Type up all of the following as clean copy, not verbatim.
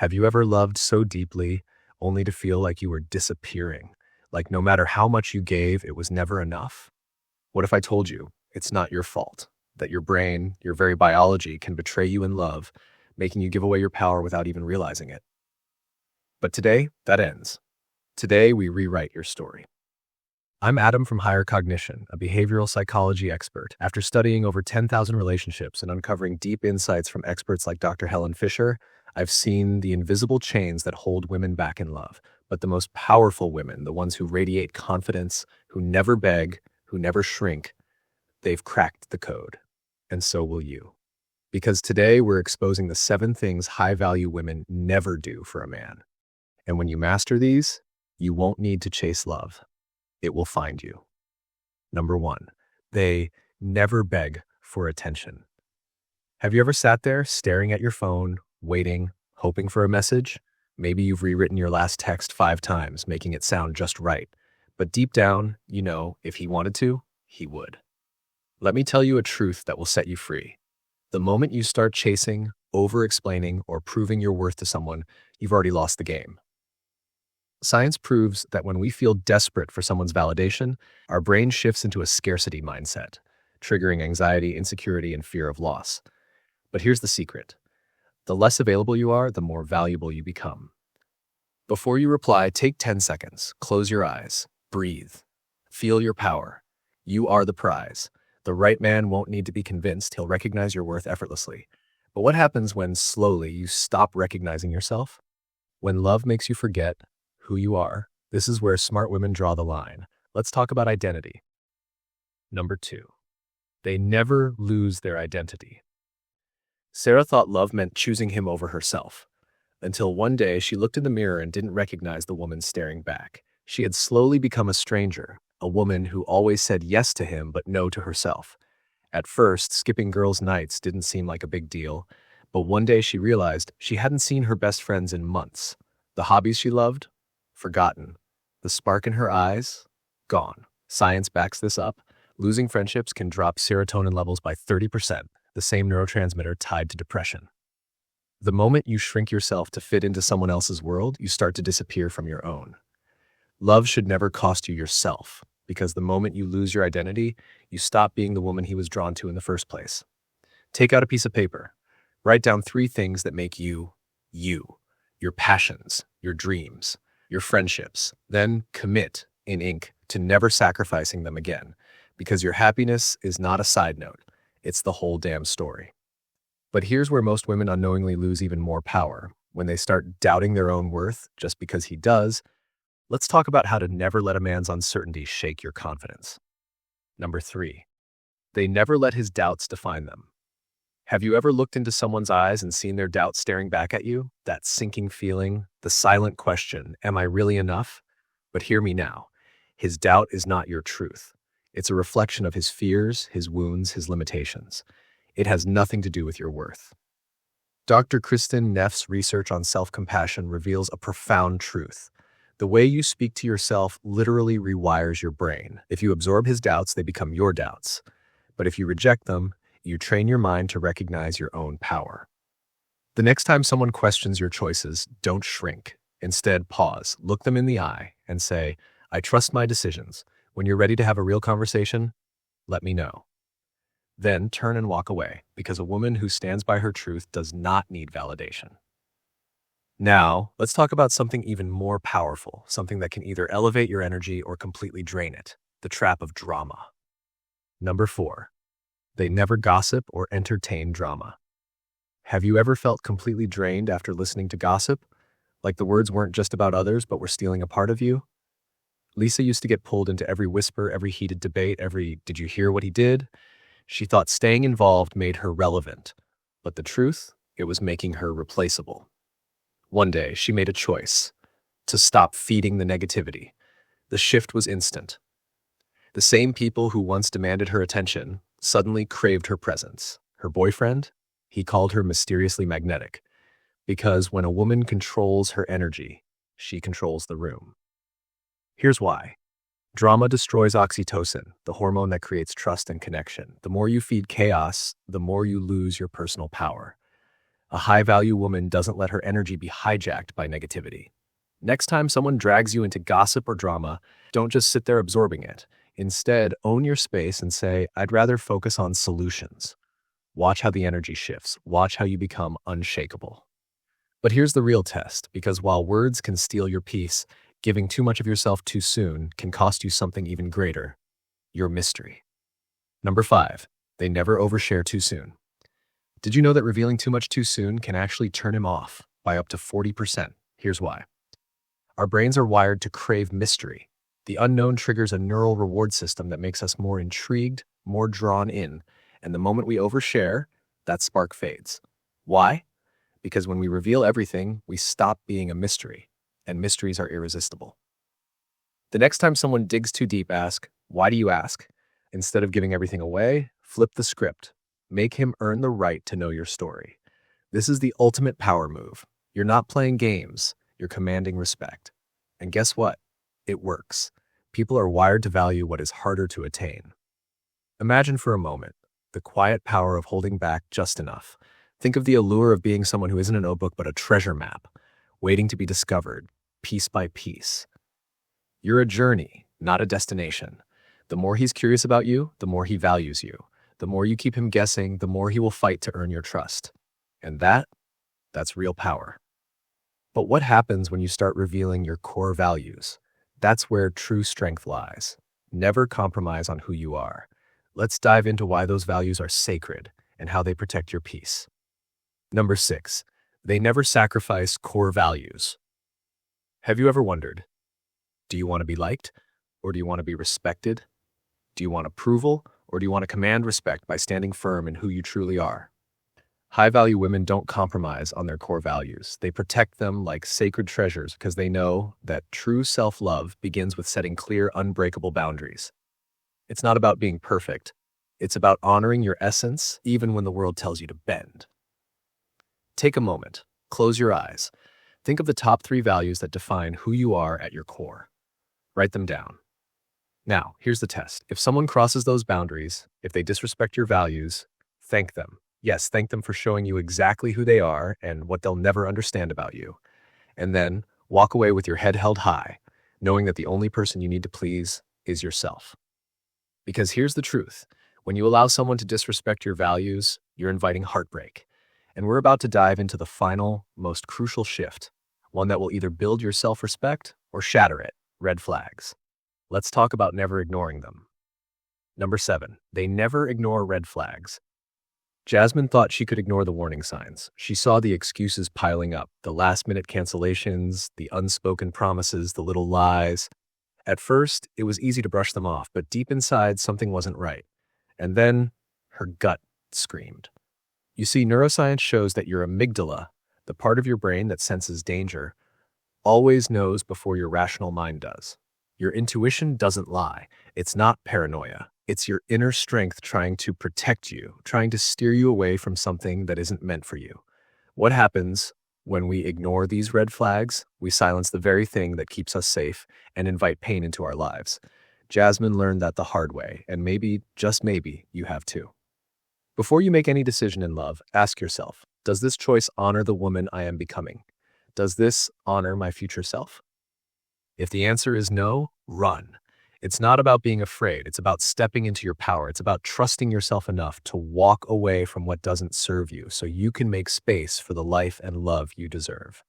Have you ever loved so deeply only to feel like you were disappearing? Like no matter how much you gave, it was never enough? What if I told you it's not your fault, that your brain, your very biology can betray you in love, making you give away your power without even realizing it? But today, that ends. Today, we rewrite your story. I'm Adam from Higher Cognition, a behavioral psychology expert. After studying over 10,000 relationships and uncovering deep insights from experts like Dr. Helen Fisher, I've seen the invisible chains that hold women back in love. But the most powerful women, the ones who radiate confidence, who never beg, who never shrink, they've cracked the code. And so will you. Because today we're exposing the 7 things high-value women never do for a man. And when you master these, you won't need to chase love. It will find you. Number 1, they never beg for attention. Have you ever sat there staring at your phone, waiting, hoping for a message? Maybe you've rewritten your last text 5 times, making it sound just right. But deep down, you know, if he wanted to, he would. Let me tell you a truth that will set you free. The moment you start chasing, over-explaining, or proving your worth to someone, you've already lost the game. Science proves that when we feel desperate for someone's validation, our brain shifts into a scarcity mindset, triggering anxiety, insecurity, and fear of loss. But here's the secret. The less available you are, the more valuable you become. Before you reply, take 10 seconds, close your eyes, breathe, feel your power. You are the prize. The right man won't need to be convinced, he'll recognize your worth effortlessly. But what happens when slowly you stop recognizing yourself? When love makes you forget who you are, this is where smart women draw the line. Let's talk about identity. Number 2, they never lose their identity. Sarah thought love meant choosing him over herself, until one day she looked in the mirror and didn't recognize the woman staring back. She had slowly become a stranger, a woman who always said yes to him but no to herself. At first, skipping girls' nights didn't seem like a big deal, but one day she realized she hadn't seen her best friends in months. The hobbies she loved? Forgotten. The spark in her eyes? Gone. Science backs this up. Losing friendships can drop serotonin levels by 30%, the same neurotransmitter tied to depression. The moment you shrink yourself to fit into someone else's world, you start to disappear from your own. Love should never cost you yourself, because the moment you lose your identity, you stop being the woman he was drawn to in the first place. Take out a piece of paper. Write down 3 things that make you, you. Your passions, your dreams, your friendships. Then commit in ink to never sacrificing them again, because your happiness is not a side note. It's the whole damn story. But here's where most women unknowingly lose even more power. When they start doubting their own worth just because he does, let's talk about how to never let a man's uncertainty shake your confidence. Number 3, they never let his doubts define them. Have you ever looked into someone's eyes and seen their doubts staring back at you? That sinking feeling, the silent question, am I really enough? But hear me now. His doubt is not your truth. It's a reflection of his fears, his wounds, his limitations. It has nothing to do with your worth. Dr. Kristin Neff's research on self-compassion reveals a profound truth. The way you speak to yourself literally rewires your brain. If you absorb his doubts, they become your doubts. But if you reject them, you train your mind to recognize your own power. The next time someone questions your choices, don't shrink. Instead, pause, look them in the eye, and say, I trust my decisions. When you're ready to have a real conversation, let me know. Then turn and walk away, because a woman who stands by her truth does not need validation. Now, let's talk about something even more powerful, something that can either elevate your energy or completely drain it, the trap of drama. Number 4, they never gossip or entertain drama. Have you ever felt completely drained after listening to gossip? Like the words weren't just about others, but were stealing a part of you? Lisa used to get pulled into every whisper, every heated debate, every "did you hear what he did?" She thought staying involved made her relevant, but the truth, it was making her replaceable. One day, she made a choice to stop feeding the negativity. The shift was instant. The same people who once demanded her attention suddenly craved her presence. Her boyfriend? He called her mysteriously magnetic, because when a woman controls her energy, she controls the room. Here's why. Drama destroys oxytocin, the hormone that creates trust and connection. The more you feed chaos, the more you lose your personal power. A high-value woman doesn't let her energy be hijacked by negativity. Next time someone drags you into gossip or drama, don't just sit there absorbing it. Instead, own your space and say, I'd rather focus on solutions. Watch how the energy shifts. Watch how you become unshakable. But here's the real test, because while words can steal your peace, giving too much of yourself too soon can cost you something even greater: your mystery. Number 5, they never overshare too soon. Did you know that revealing too much too soon can actually turn him off by up to 40%? Here's why. Our brains are wired to crave mystery. The unknown triggers a neural reward system that makes us more intrigued, more drawn in, and the moment we overshare, that spark fades. Why? Because when we reveal everything, we stop being a mystery, and mysteries are irresistible. The next time someone digs too deep, ask, why do you ask? Instead of giving everything away, flip the script. Make him earn the right to know your story. This is the ultimate power move. You're not playing games, you're commanding respect. And guess what? It works. People are wired to value what is harder to attain. Imagine for a moment the quiet power of holding back just enough. Think of the allure of being someone who isn't a notebook but a treasure map, waiting to be discovered, piece by piece. You're a journey, not a destination. The more he's curious about you, the more he values you. The more you keep him guessing, the more he will fight to earn your trust. And that's real power. But what happens when you start revealing your core values? That's where true strength lies. Never compromise on who you are. Let's dive into why those values are sacred and how they protect your peace. Number 6, they never sacrifice core values. Have you ever wondered, do you want to be liked, or do you want to be respected? Do you want approval, or do you want to command respect by standing firm in who you truly are? High-value women don't compromise on their core values. They protect them like sacred treasures because they know that true self-love begins with setting clear, unbreakable boundaries. It's not about being perfect. It's about honoring your essence even when the world tells you to bend. Take a moment. Close your eyes. Think of the top 3 values that define who you are at your core. Write them down. Now, here's the test. If someone crosses those boundaries, if they disrespect your values, thank them. Yes, thank them for showing you exactly who they are and what they'll never understand about you. And then walk away with your head held high, knowing that the only person you need to please is yourself. Because here's the truth. When you allow someone to disrespect your values, you're inviting heartbreak. And we're about to dive into the final, most crucial shift, one that will either build your self-respect or shatter it. Red flags. Let's talk about never ignoring them. Number 7, they never ignore red flags. Jasmine thought she could ignore the warning signs. She saw the excuses piling up, the last-minute cancellations, the unspoken promises, the little lies. At first, it was easy to brush them off, but deep inside, something wasn't right. And then, her gut screamed. You see, neuroscience shows that your amygdala, the part of your brain that senses danger, always knows before your rational mind does. Your intuition doesn't lie. It's not paranoia. It's your inner strength trying to protect you, trying to steer you away from something that isn't meant for you. What happens when we ignore these red flags? We silence the very thing that keeps us safe and invite pain into our lives. Jasmine learned that the hard way, and maybe, just maybe, you have too. Before you make any decision in love, ask yourself, does this choice honor the woman I am becoming? Does this honor my future self? If the answer is no, run. It's not about being afraid. It's about stepping into your power. It's about trusting yourself enough to walk away from what doesn't serve you so you can make space for the life and love you deserve.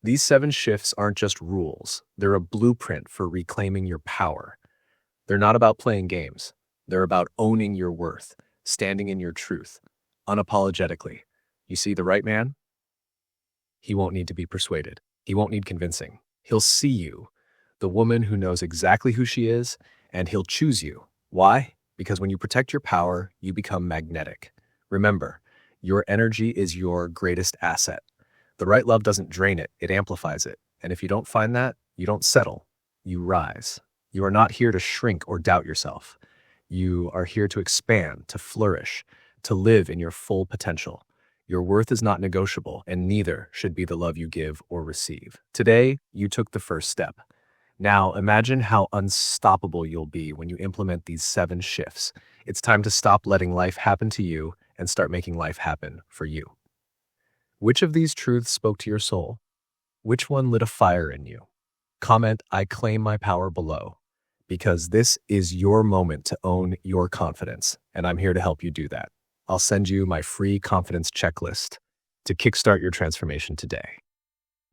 These 7 shifts aren't just rules. They're a blueprint for reclaiming your power. They're not about playing games. They're about owning your worth, standing in your truth, unapologetically. You see the right man? He won't need to be persuaded. He won't need convincing. He'll see you, the woman who knows exactly who she is, and he'll choose you. Why? Because when you protect your power, you become magnetic. Remember, your energy is your greatest asset. The right love doesn't drain it, it amplifies it. And if you don't find that, you don't settle, you rise. You are not here to shrink or doubt yourself. You are here to expand, to flourish, to live in your full potential. Your worth is not negotiable, and neither should be the love you give or receive. Today, you took the first step. Now, imagine how unstoppable you'll be when you implement these 7 shifts. It's time to stop letting life happen to you and start making life happen for you. Which of these truths spoke to your soul? Which one lit a fire in you? Comment, I claim my power below, because this is your moment to own your confidence, and I'm here to help you do that. I'll send you my free confidence checklist to kickstart your transformation today.